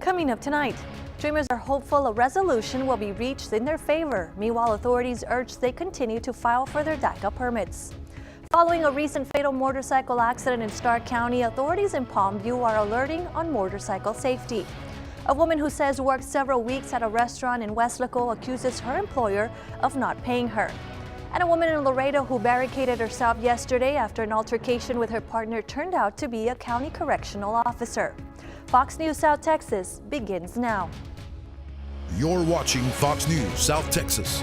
Coming up tonight, Dreamers are hopeful a resolution will be reached in their favor. Meanwhile, authorities urge they continue to file for their Daca permits. Following a recent fatal motorcycle accident in Stark County, authorities in Palmview are alerting on motorcycle safety. A woman who says worked several weeks at a restaurant in Weslaco accuses her employer of not paying her. And a woman in Laredo who barricaded herself yesterday after an altercation with her partner turned out to be a county correctional officer. Fox News South Texas begins now. You're watching Fox News South Texas.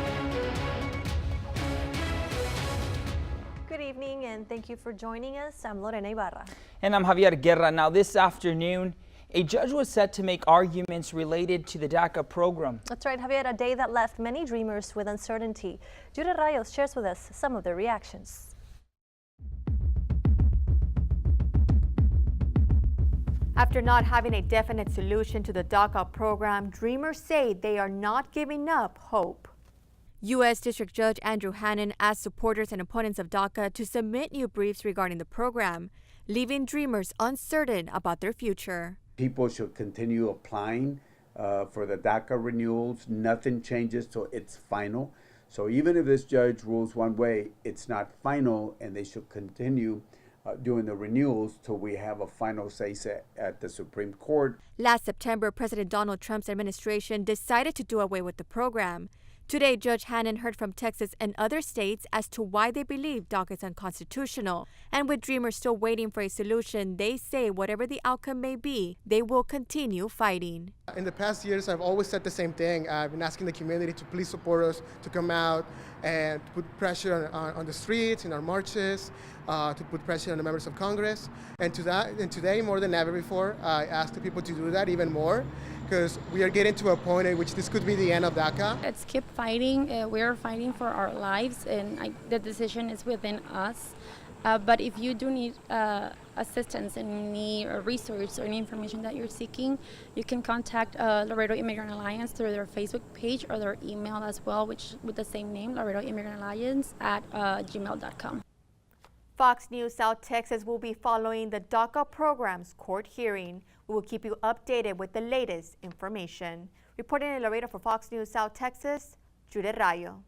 Good evening and thank you for joining us. I'm Lorena Ibarra. And I'm Javier Guerra. Now this afternoon, a judge was set to make arguments related to the Daca program. That's right, Javier, a day that left many dreamers with uncertainty. Judith Rayos shares with us some of their reactions. After not having a definite solution to the Daca program, dreamers say they are not giving up hope. U.S. District Judge Andrew Hannon asked supporters and opponents of Daca to submit new briefs regarding the program, leaving dreamers uncertain about their future. People should continue applying for the Daca renewals. Nothing changes till it's final. So even if this judge rules one way, it's not final, and they should continue doing the renewals till we have a final say set at the Supreme Court. Last September, President Donald Trump's administration decided to do away with the program. Today, Judge Hannon heard from Texas and other states as to why they believe DACA is unconstitutional. And with dreamers still waiting for a solution, they say whatever the outcome may be, they will continue fighting. In the past years, I've always said the same thing. I've been asking the community to please support us, to come out and put pressure on the streets, in our marches, to put pressure on the members of Congress. And today, more than ever before, I ask the people to do that even more, because we are getting to a point in which this could be the end of DACA. Let's keep fighting. We are fighting for our lives, and the decision is within us. But if you do need assistance and you need a resource or any information that you're seeking, you can contact Laredo Immigrant Alliance through their Facebook page or their email as well, which with the same name, Laredo Immigrant Alliance @gmail.com. Fox News South Texas will be following the DACA program's court hearing. We will keep you updated with the latest information. Reporting in Laredo for Fox News South Texas, Judith Rayo.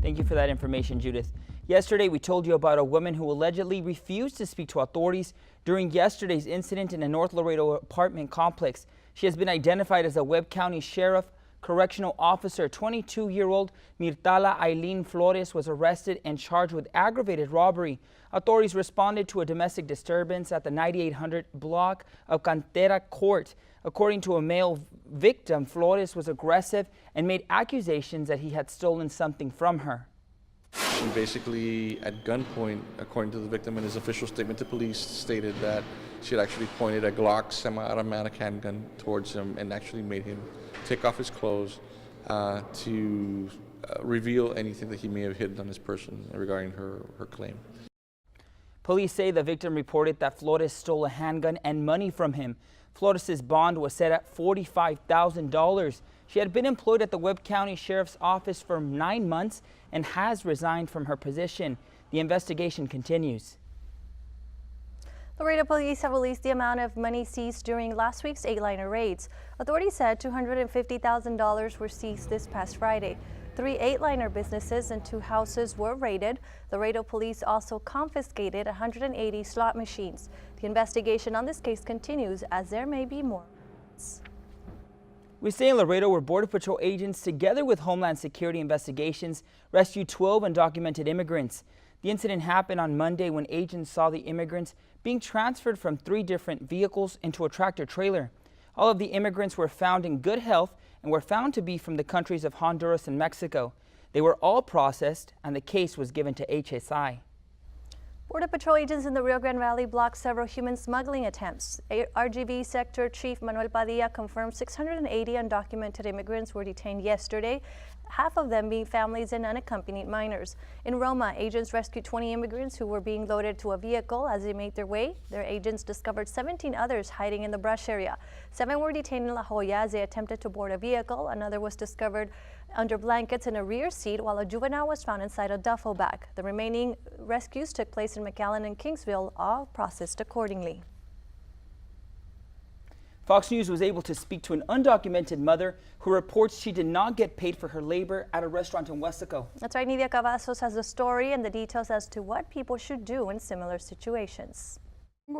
Thank you for that information, Judith. Yesterday, we told you about a woman who allegedly refused to speak to authorities during yesterday's incident in a North Laredo apartment complex. She has been identified as a Webb County Sheriff Correctional Officer. 22-year-old Mirtala Aileen Flores was arrested and charged with aggravated robbery. Authorities responded to a domestic disturbance at the 9800 block of Cantera Court. According to a male victim, Flores was aggressive and made accusations that he had stolen something from her. She basically, at gunpoint, according to the victim in his official statement to police, stated that she had actually pointed a Glock semi-automatic handgun towards him and actually made him take off his clothes to reveal anything that he may have hidden on his person regarding her claim. Police say the victim reported that Flores stole a handgun and money from him. Flores' bond was set at $45,000. She had been employed at the Webb County Sheriff's Office for 9 months and has resigned from her position. The investigation continues. Laredo police have released the amount of money seized during last week's 8-liner raids. Authorities said $250,000 were seized this past Friday. 3 8-liner businesses and 2 houses were raided. Laredo police also confiscated 180 slot machines. The investigation on this case continues as there may be more. We stay in Laredo where Border Patrol agents, together with Homeland Security investigations, rescued 12 undocumented immigrants. The incident happened on Monday when agents saw the immigrants being transferred from 3 different vehicles into a tractor trailer. All of the immigrants were found in good health and were found to be from the countries of Honduras and Mexico. They were all processed and the case was given to HSI. Border Patrol agents in the Rio Grande Valley blocked several human smuggling attempts. RGV Sector Chief Manuel Padilla confirmed 680 undocumented immigrants were detained yesterday. half of them being families and unaccompanied minors. In Roma, agents rescued 20 immigrants who were being loaded to a vehicle as they made their way. Their agents discovered 17 others hiding in the brush area. 7 were detained in La Jolla as they attempted to board a vehicle. Another was discovered under blankets in a rear seat, while a juvenile was found inside a duffel bag. The remaining rescues took place in McAllen and Kingsville, all processed accordingly. Fox News was able to speak to an undocumented mother who reports she did not get paid for her labor at a restaurant in Westaco. That's right, Nidia Cavazos has the story and the details as to what people should do in similar situations. I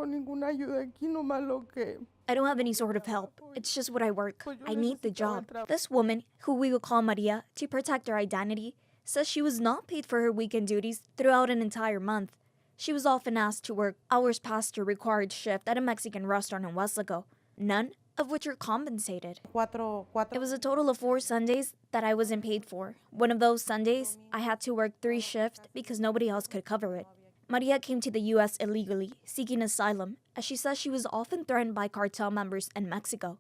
don't have any sort of help. It's just what I work. I need the job. This woman, who we will call Maria to protect her identity, says she was not paid for her weekend duties throughout an entire month. She was often asked to work hours past her required shift at a Mexican restaurant in Westaco, none of which are compensated. It was a total of 4 Sundays that I wasn't paid for. One of those Sundays, I had to work 3 shifts because nobody else could cover it. Maria came to the U.S. illegally, seeking asylum, as she says she was often threatened by cartel members in Mexico.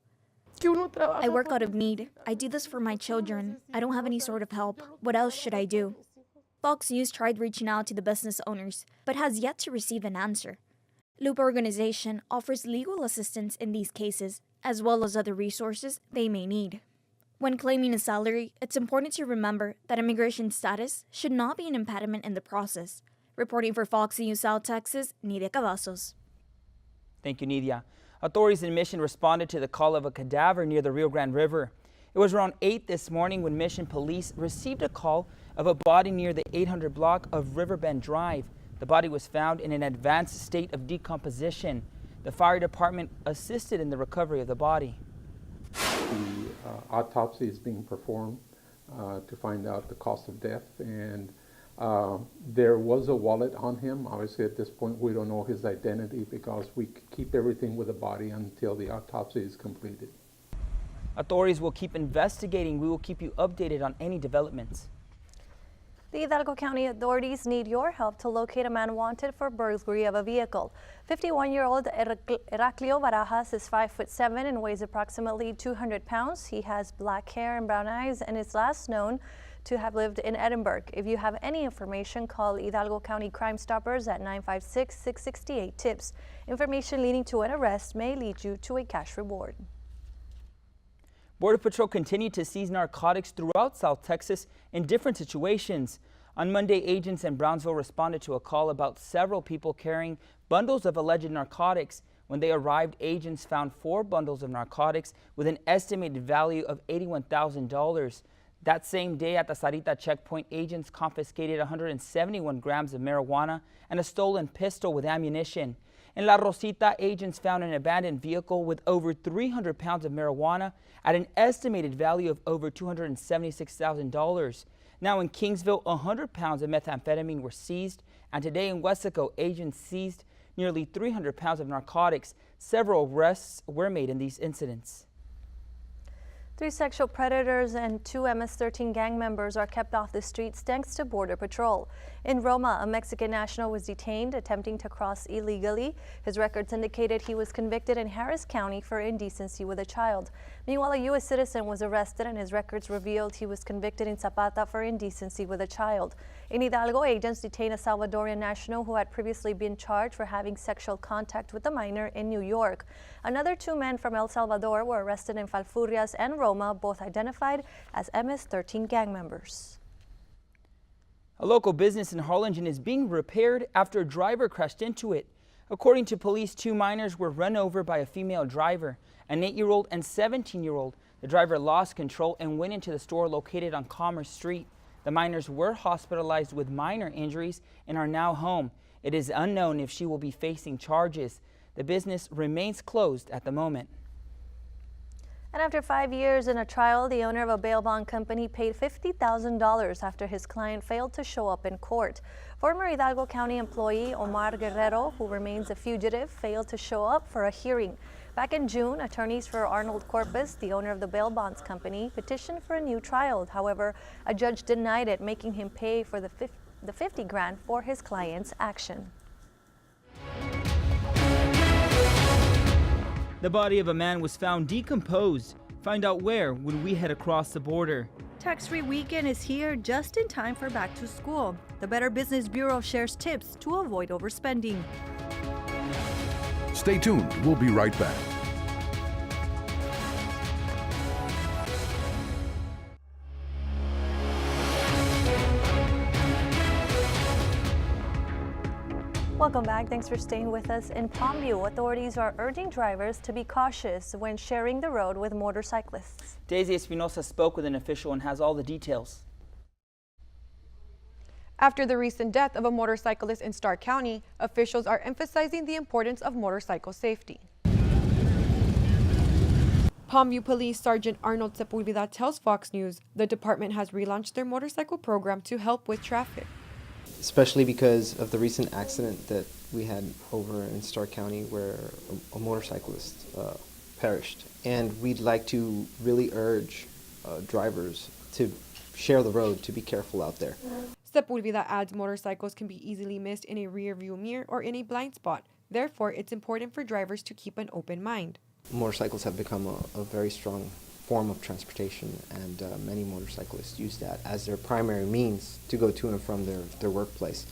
I work out of need. I do this for my children. I don't have any sort of help. What else should I do? Fox News tried reaching out to the business owners, but has yet to receive an answer. Loop Organization offers legal assistance in these cases, as well as other resources they may need. When claiming a salary, it's important to remember that immigration status should not be an impediment in the process. Reporting for Fox News South Texas, Nidia Cavazos. Thank you, Nidia. Authorities in Mission responded to the call of a cadaver near the Rio Grande River. It was around 8 this morning when Mission Police received a call of a body near the 800 block of Riverbend Drive. The body was found in an advanced state of decomposition. The fire department assisted in the recovery of the body. The autopsy is being performed to find out the cause of death, and there was a wallet on him. Obviously, at this point, we don't know his identity because we keep everything with the body until the autopsy is completed. Authorities will keep investigating. We will keep you updated on any developments. The Hidalgo County authorities need your help to locate a man wanted for burglary of a vehicle. 51-year-old Heraclio Barajas is 5'7" and weighs approximately 200 pounds. He has black hair and brown eyes and is last known to have lived in Edinburgh. If you have any information, call Hidalgo County Crime Stoppers at 956-668-TIPS. Information leading to an arrest may lead you to a cash reward. Border Patrol continued to seize narcotics throughout South Texas in different situations. On Monday, agents in Brownsville responded to a call about several people carrying bundles of alleged narcotics. When they arrived, agents found 4 bundles of narcotics with an estimated value of $81,000. That same day at the Sarita checkpoint, agents confiscated 171 grams of marijuana and a stolen pistol with ammunition. In La Rosita, agents found an abandoned vehicle with over 300 pounds of marijuana at an estimated value of over $276,000. Now in Kingsville, 100 pounds of methamphetamine were seized, and today in Westaco, agents seized nearly 300 pounds of narcotics. Several arrests were made in these incidents. 3 sexual predators and 2 MS-13 gang members are kept off the streets thanks to Border Patrol. In Roma, a Mexican national was detained attempting to cross illegally. His records indicated he was convicted in Harris County for indecency with a child. Meanwhile, a U.S. citizen was arrested and his records revealed he was convicted in Zapata for indecency with a child. In Hidalgo, agents detained a Salvadorian national who had previously been charged for having sexual contact with a minor in New York. Another 2 men from El Salvador were arrested in Falfurrias and Roma, both identified as MS-13 gang members. A local business in Harlingen is being repaired after a driver crashed into it. According to police, 2 minors were run over by a female driver, an 8-year-old and 17-year-old. The driver lost control and went into the store located on Commerce Street. The minors were hospitalized with minor injuries and are now home. It is unknown if she will be facing charges. The business remains closed at the moment. And after 5 years in a trial, the owner of a bail bond company paid $50,000 after his client failed to show up in court. Former Hidalgo County employee Omar Guerrero, who remains a fugitive, failed to show up for a hearing. Back in June, attorneys for Arnold Corpus, the owner of the bail bonds company, petitioned for a new trial. However, a judge denied it, making him pay for the $50,000 for his client's action. The body of a man was found decomposed. Find out where when we head across the border. Tax-free weekend is here just in time for back to school. The Better Business Bureau shares tips to avoid overspending. Stay tuned. We'll be right back. Welcome back. Thanks for staying with us. In Palmview, authorities are urging drivers to be cautious when sharing the road with motorcyclists. Daisy Espinosa spoke with an official and has all the details. After the recent death of a motorcyclist in Stark County, officials are emphasizing the importance of motorcycle safety. Palmview Police Sergeant Arnold Sepulveda tells Fox News the department has relaunched their motorcycle program to help with traffic. Especially because of the recent accident that we had over in Stark County where a motorcyclist perished. And we'd like to really urge drivers to share the road, to be careful out there. Sepulveda adds motorcycles can be easily missed in a rear view mirror or in a blind spot. Therefore, it's important for drivers to keep an open mind. Motorcycles have become a very strong form of transportation, and many motorcyclists use that as their primary means to go to and from their workplace.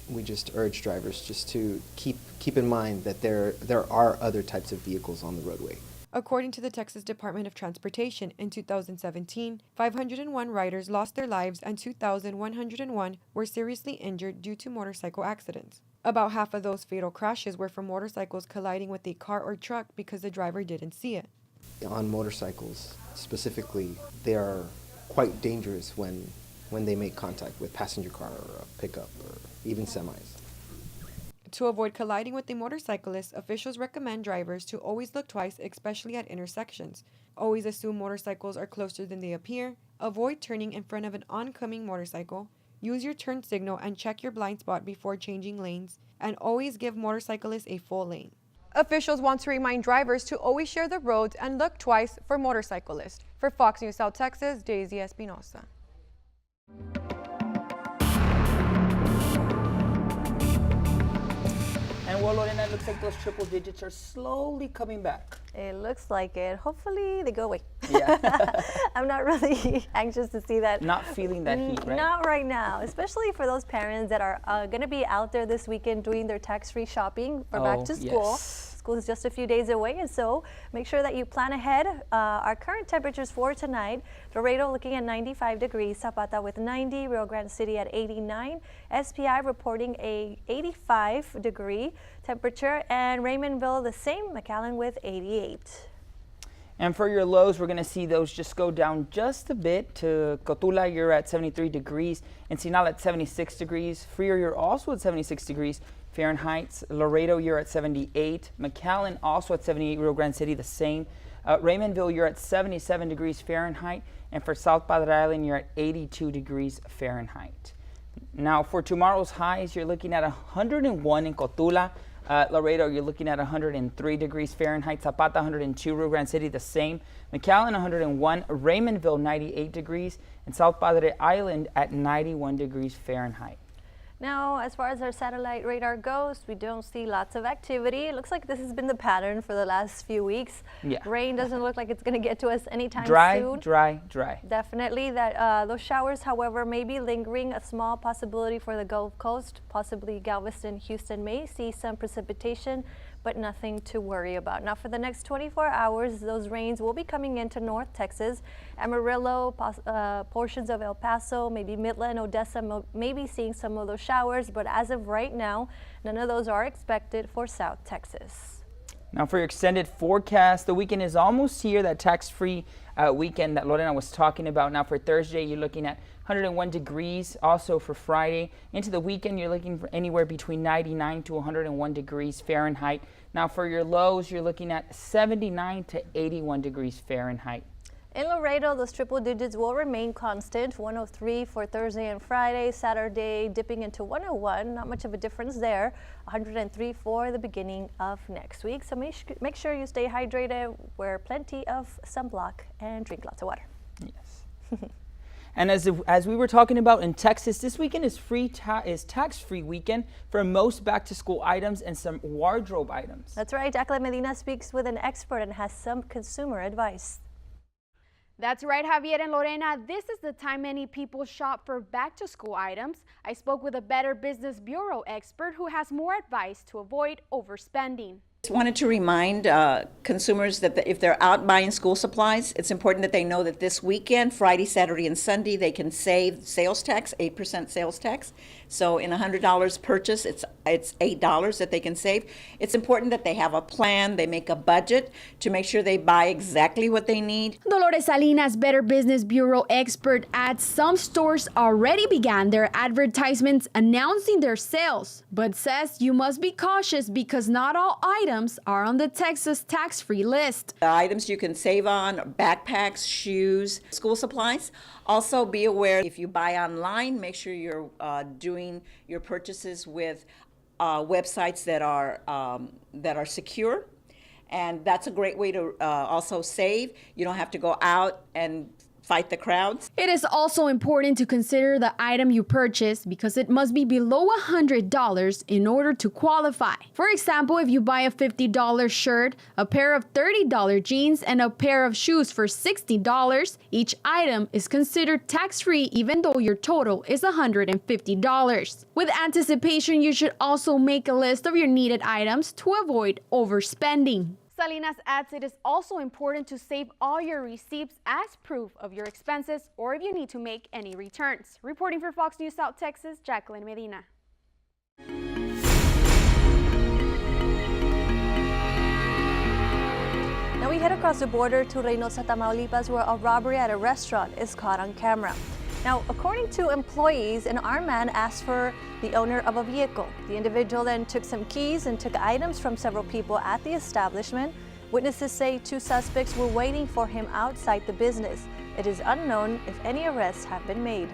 We just urge drivers just to keep in mind that there are other types of vehicles on the roadway. According to the Texas Department of Transportation, in 2017, 501 riders lost their lives and 2,101 were seriously injured due to motorcycle accidents. About half of those fatal crashes were from motorcycles colliding with a car or truck because the driver didn't see it. On motorcycles specifically, they are quite dangerous when they make contact with passenger car or a pickup or even semis. To avoid colliding with a motorcyclist, officials recommend drivers to always look twice, especially at intersections. Always assume motorcycles are closer than they appear. Avoid turning in front of an oncoming motorcycle. Use your turn signal and check your blind spot before changing lanes. And always give motorcyclists a full lane. Officials want to remind drivers to always share the roads and look twice for motorcyclists. For Fox News South Texas, Daisy Espinosa. And well, Lorena, it looks like those triple digits are slowly coming back. It looks like it. Hopefully they go away. Yeah. I'm not really anxious to see that. Not feeling that heat, right? Not right now, especially for those parents that are going to be out there this weekend doing their tax-free shopping for back to school. Yes. School is just a few days away, and so make sure that you plan ahead. Our current temperatures for tonight: Laredo looking at 95 degrees, Zapata with 90, Rio Grande City at 89, SPI reporting a 85 degree temperature, and Raymondville the same, McAllen with 88. And for your lows, we're going to see those just go down just a bit. To Cotula, you're at 73 degrees. Ensenada at 76 degrees. Freer, you're also at 76 degrees Fahrenheit. Laredo, you're at 78. McAllen also at 78. Rio Grande City, the same. Raymondville, you're at 77 degrees Fahrenheit. And for South Padre Island, you're at 82 degrees Fahrenheit. Now, for tomorrow's highs, you're looking at 101 in Cotula. Laredo, you're looking at 103 degrees Fahrenheit. Zapata, 102. Rio Grande City, the same. McAllen, 101. Raymondville, 98 degrees. And South Padre Island at 91 degrees Fahrenheit. Now, as far as our satellite radar goes, we don't see lots of activity. It looks like this has been the pattern for the last few weeks. Yeah. Rain doesn't look like it's going to get to us anytime Dry, soon. dry, dry. Definitely. That those showers, however, may be lingering. A small possibility for the Gulf Coast, possibly Galveston, Houston may see some precipitation, but nothing to worry about. Now, for the next 24 hours, those rains will be coming into North Texas, Amarillo, portions of El Paso, maybe Midland, Odessa, maybe seeing some of those showers, but as of right now, none of those are expected for South Texas. Now for your extended forecast, the weekend is almost here, that tax-free weekend that Lorena was talking about. Now for Thursday, you're looking at 101 degrees. Also for Friday, into the weekend, you're looking for anywhere between 99 to 101 degrees Fahrenheit. Now for your lows, you're looking at 79 to 81 degrees Fahrenheit. In Laredo, those triple digits will remain constant. 103 for Thursday and Friday. Saturday dipping into 101. Not much of a difference there. 103 for the beginning of next week. So make sure you stay hydrated, wear plenty of sunblock, and drink lots of water. Yes. And as we were talking about in Texas, this weekend is tax-free weekend for most back-to-school items and some wardrobe items. That's right. Daca Medina speaks with an expert and has some consumer advice. That's right, Javier and Lorena. This is the time many people shop for back-to-school items. I spoke with a Better Business Bureau expert who has more advice to avoid overspending. Wanted to remind consumers that if they're out buying school supplies, it's important that they know that this weekend, Friday, Saturday, and Sunday, they can save sales tax, 8% sales tax. So in $100 purchase, it's $8 that they can save. It's important that they have a plan, they make a budget to make sure they buy exactly what they need. Dolores Salinas, Better Business Bureau expert, adds some stores already began their advertisements announcing their sales, but says you must be cautious because not all items are on the Texas tax-free list. The items you can save on, backpacks, shoes, school supplies. Also be aware if you buy online, make sure you're doing your purchases with websites that are secure. And that's a great way to also save. You don't have to go out and fight the crowds. It is also important to consider the item you purchase because it must be below $100 in order to qualify. For example, if you buy a $50 shirt, a pair of $30 jeans, and a pair of shoes for $60, each item is considered tax-free even though your total is $150. With anticipation, you should also make a list of your needed items to avoid overspending. Salinas adds it is also important to save all your receipts as proof of your expenses or if you need to make any returns. Reporting for Fox News South Texas, Jacqueline Medina. Now we head across the border to Reynosa, Tamaulipas, where a robbery at a restaurant is caught on camera. Now, according to employees, an armed man asked for the owner of a vehicle. The individual then took some keys and took items from several people at the establishment. Witnesses say two suspects were waiting for him outside the business. It is unknown if any arrests have been made.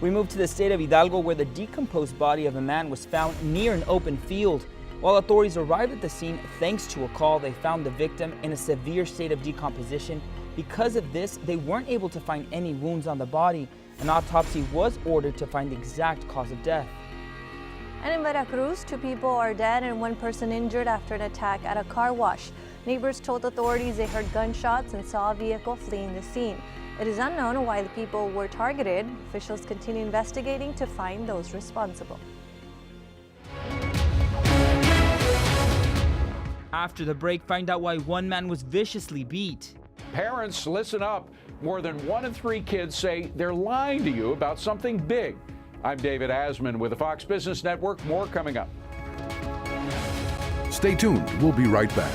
We move to the state of Hidalgo, where the decomposed body of a man was found near an open field. While authorities arrived at the scene, thanks to a call, they found the victim in a severe state of decomposition. Because of this, they weren't able to find any wounds on the body. An autopsy was ordered to find the exact cause of death. And in Veracruz, 2 people are dead and 1 person injured after an attack at a car wash. Neighbors told authorities they heard gunshots and saw a vehicle fleeing the scene. It is unknown why the people were targeted. Officials continue investigating to find those responsible. After the break, find out why one man was viciously beat. Parents, listen up. More than 1 in 3 kids say they're lying to you about something big. I'm David Asman with the Fox Business Network. More coming up. Stay tuned. We'll be right back.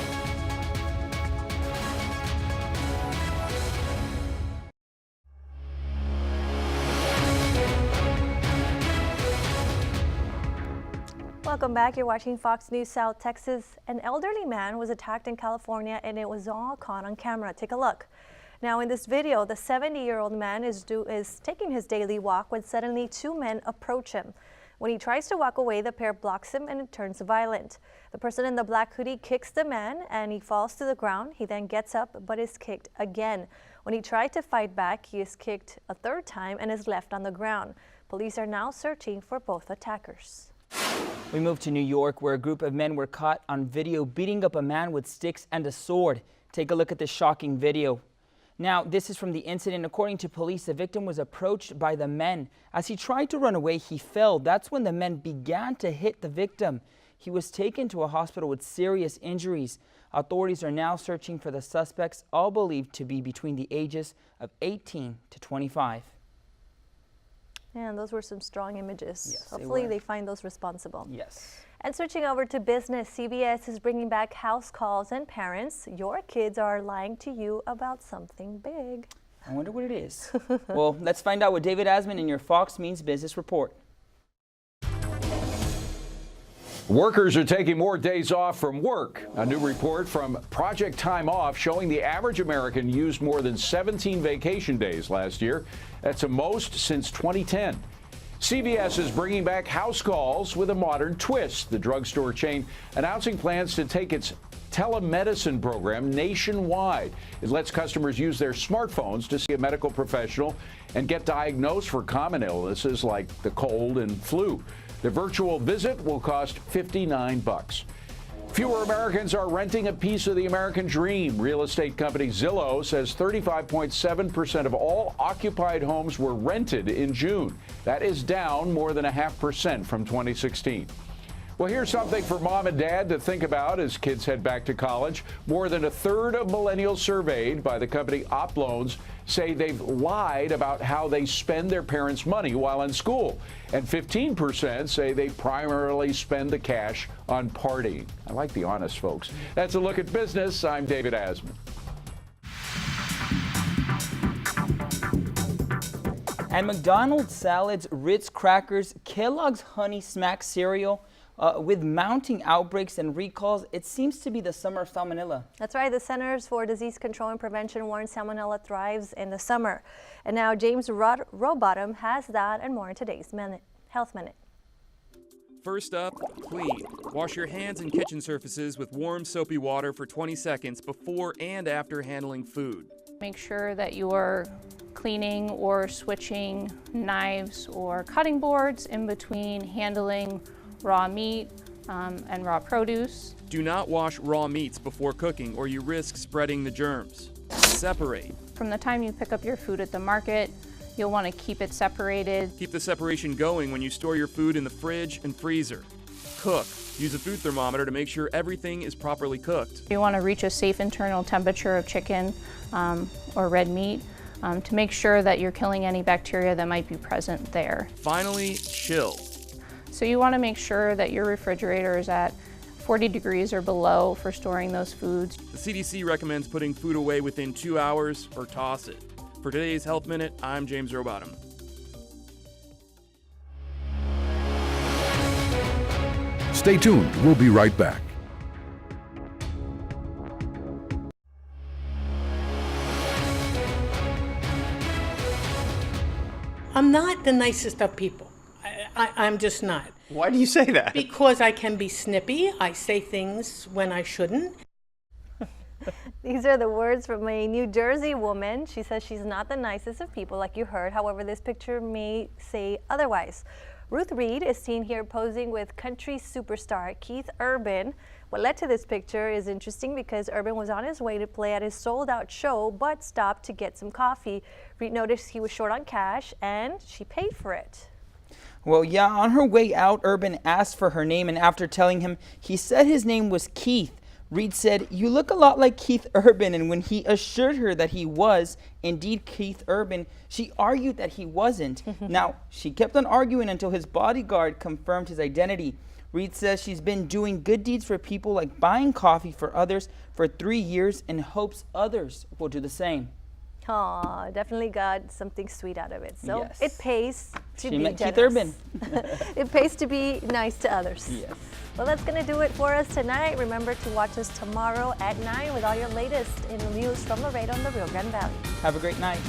Welcome back. You're watching Fox News South Texas. An elderly man was attacked in California and it was all caught on camera. Take a look. Now in this video, the 70-year-old man is taking his daily walk when suddenly 2 men approach him. When he tries to walk away, the pair blocks him and it turns violent. The person in the black hoodie kicks the man and he falls to the ground. He then gets up but is kicked again. When he tried to fight back, he is kicked a 3rd time and is left on the ground. Police are now searching for both attackers. We move to New York, where a group of men were caught on video beating up a man with sticks and a sword. Take a look at this shocking video. Now, this is from the incident. According to police, the victim was approached by the men. As he tried to run away, he fell. That's when the men began to hit the victim. He was taken to a hospital with serious injuries. Authorities are now searching for the suspects, all believed to be between the ages of 18 to 25. And those were some strong images. Yes, hopefully they find those responsible. Yes. And switching over to business, CBS is bringing back house calls and parents. Your kids are lying to you about something big. I wonder what it is. Well, let's find out with David Asman in your Fox Means Business Report. Workers are taking more days off from work. A new report from Project Time Off showing the average American used more than 17 vacation days last year. That's the most since 2010. CVS is bringing back house calls with a modern twist. The drugstore chain announcing plans to take its telemedicine program nationwide. It lets customers use their smartphones to see a medical professional and get diagnosed for common illnesses like the cold and flu. The virtual visit will cost $59. Fewer Americans are renting a piece of the American dream. Real estate company Zillow says 35.7% of all occupied homes were rented in June. That is down more than 0.5% from 2016. Well, here's something for mom and dad to think about as kids head back to college. More than a third of millennials surveyed by the company OpLoans say they've lied about how they spend their parents' money while in school. And 15% say they primarily spend the cash on partying. I like the honest folks. That's a look at business. I'm David Asman. And McDonald's salads, Ritz crackers, Kellogg's Honey Smack cereal, with mounting outbreaks and recalls, it seems to be the summer of salmonella. That's right. The Centers for Disease Control and Prevention warns salmonella thrives in the summer. And now James Rowbottom has that and more in today's Health Minute. First up, clean. Wash your hands and kitchen surfaces with warm, soapy water for 20 seconds before and after handling food. Make sure that you are cleaning or switching knives or cutting boards in between handling raw meat and raw produce. Do not wash raw meats before cooking or you risk spreading the germs. Separate. From the time you pick up your food at the market, you'll want to keep it separated. Keep the separation going when you store your food in the fridge and freezer. Cook. Use a food thermometer to make sure everything is properly cooked. You want to reach a safe internal temperature of chicken or red meat to make sure that you're killing any bacteria that might be present there. Finally, chill. So you want to make sure that your refrigerator is at 40 degrees or below for storing those foods. The CDC recommends putting food away within 2 hours or toss it. For today's Health Minute, I'm James Rowbottom. Stay tuned. We'll be right back. I'm not the nicest of people. I'm just not. Why do you say that? Because I can be snippy. I say things when I shouldn't. These are the words from a New Jersey woman. She says she's not the nicest of people, like you heard. However, this picture may say otherwise. Ruth Reed is seen here posing with country superstar Keith Urban. What led to this picture is interesting because Urban was on his way to play at his sold-out show, but stopped to get some coffee. Reed noticed he was short on cash, and she paid for it. Well, yeah, on her way out, Urban asked for her name, and after telling him he said his name was Keith, Reed said, "You look a lot like Keith Urban," and when he assured her that he was indeed Keith Urban, she argued that he wasn't. Now, she kept on arguing until his bodyguard confirmed his identity. Reed says she's been doing good deeds for people, like buying coffee for others for 3 years, and hopes others will do the same. Aw, definitely got something sweet out of it. So Yes. It pays to She be met generous. Keith Urban. It pays to be nice to others. Yes. Well, that's going to do it for us tonight. Remember to watch us tomorrow at 9 with all your latest in the news from Laredo and the Rio Grande Valley. Have a great night.